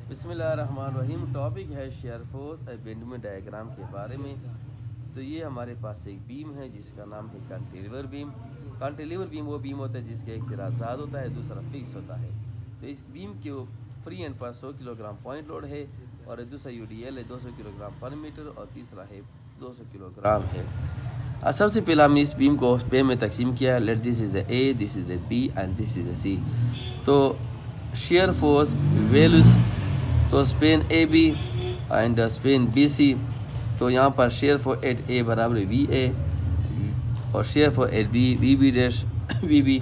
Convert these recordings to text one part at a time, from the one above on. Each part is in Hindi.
बिस्मिल्लाहिर्रहमानिर्रहीम। टॉपिक है शेयर फोर्स बेंडूमेंट डायग्राम के बारे में। तो ये हमारे पास एक बीम है जिसका नाम है कैंटिलीवर बीम। कैंटिलीवर बीम वो बीम होता है जिसका एक सिरा आज़ाद होता है, दूसरा फिक्स होता है। तो इस बीम के फ्री एंड पर 100 किलोग्राम पॉइंट लोड है और दूसरा यूडीएल है 200 किलोग्राम पर मीटर और तीसरा है 200 किलोग्राम है। सबसे पहले हमने इस बीम को स्पेन में तकसीम किया। Let this is the A, this is the B and this is the C. तो शेयर फोर्स वैल्यूज तो span A B and span B C. तो यहाँ पर शेयर फॉर एट ए बराबर वी ए और shear force at B V B dash V B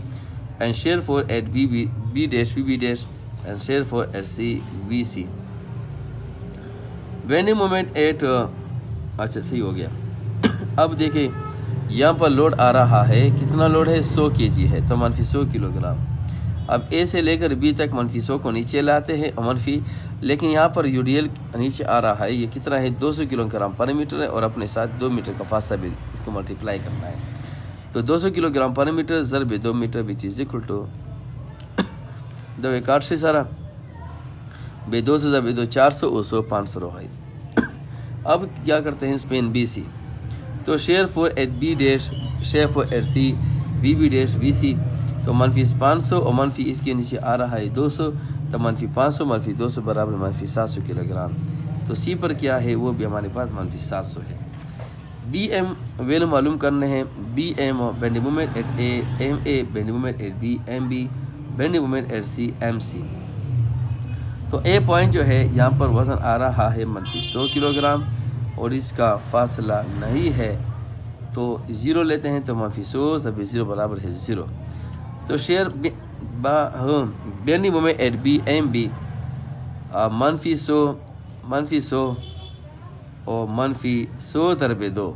and shear force at B B B dash V B dash and shear force at C V C. Bending moment at अच्छा सही हो गया। अब देखिए यहाँ पर लोड आ रहा है, कितना लोड है 100 kg है, तो मनफी 100 किलोग्राम। अब ए से लेकर बी तक मनफी 100 को नीचे लाते हैं और मनफी, लेकिन यहाँ पर यूडीएल नीचे आ रहा है, ये कितना है 200 किलोग्राम पर मीटर है और अपने साथ 2 मीटर का फासला भी इसको मल्टीप्लाई करना है। तो 200 किलोग्राम पर मीटर ज़रब 2 meter which is equal to 2 काट से सारा बे 200 ज़रब 2 400 और 100 500 है। अब क्या करते हैं स्पेन बी सी। तो shear force at B dash shear force at C V B dash V C. तो मनफी 500 और मनफी इसके नीचे आ रहा है 200, तो मनफी 500 मनफी 200 बराबर मनफी 700 किलोग्राम। तो सी पर क्या है वो भी हमारे पास मनफी 700 है। बी एम वैल्यू मालूम करने हैं। B M bending moment at A M A bending moment at B M B bending moment at C M C. तो ए पॉइंट जो है यहाँ पर वज़न आ रहा है मनफी 100 किलोग्राम और इसका फासला नहीं है, तो ज़ीरो लेते हैं तो मनफी 100 तभी 0 बराबर है 0। तो shear bending moment at B M B मनफी 100 और मनफी 100 ज़रबे 2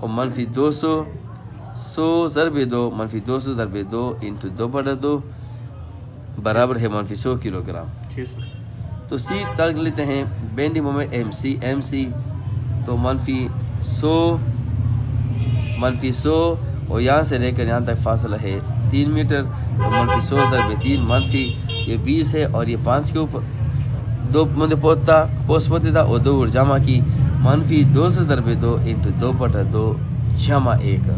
और मनफी 200 100 ज़रबे 2 मनफी 200 ज़रबे 2 इंटू 2/2 बराबर है मनफी 100 किलोग्राम। तो सी तक लेते हैं बेंडिंग मोमेंट एम सी। तो मनफी 100 और यहाँ से लेकर यहाँ तक फासला है 3 मीटर। तो मनफी 100 ज़रबे 3 मनफी ये 20 है और ये 5 के ऊपर 2 मंदे पोते था और 2 जमा की मनफी 200 ज़रबे 2 इंटू 2/2 जमा 1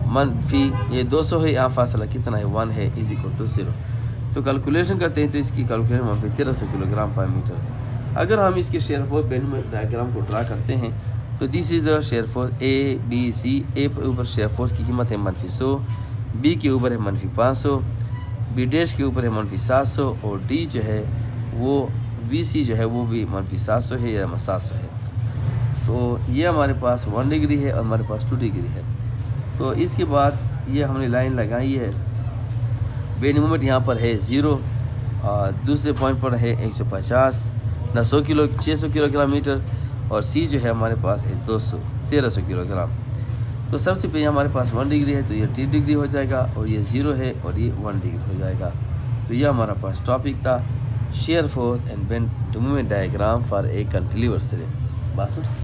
मनफी ये 200 है, यहाँ फासला कितना है 1 है इज इक्वल टू 0। तो कैलकुलेशन करते हैं तो इसकी कैलकुलेशन मनफी 1300 किलोग्राम पर मीटर। अगर हम इसके शेयर फोर्स बेंडूमेंट डायग्राम को ड्रा करते हैं तो this is the shear force A B C. A के ऊपर शेयर फोर्स की कीमत है मनफी 100, बी के ऊपर है मनफी 500, बी डैश के ऊपर है मनफी 700 और डी जो है वो वी सी जो है वो भी मनफी 700 है या 700 है। तो ये हमारे पास 1 डिग्री है और हमारे पास 2 डिग्री है। तो इसके बाद ये हमने लाइन लगाई है। बेंडिंग मोमेंट यहाँ पर है 0 और दूसरे पॉइंट पर है 150 ना 600 किलोग्राम मीटर और सी जो है हमारे पास है 1300 किलोग्राम। तो सबसे पहले हमारे पास 1 डिग्री है तो ये 3 डिग्री हो जाएगा और ये 0 है और ये 1 डिग्री हो जाएगा। तो ये हमारा पास टॉपिक था shear force and bending moment diagram for a cantilever slab.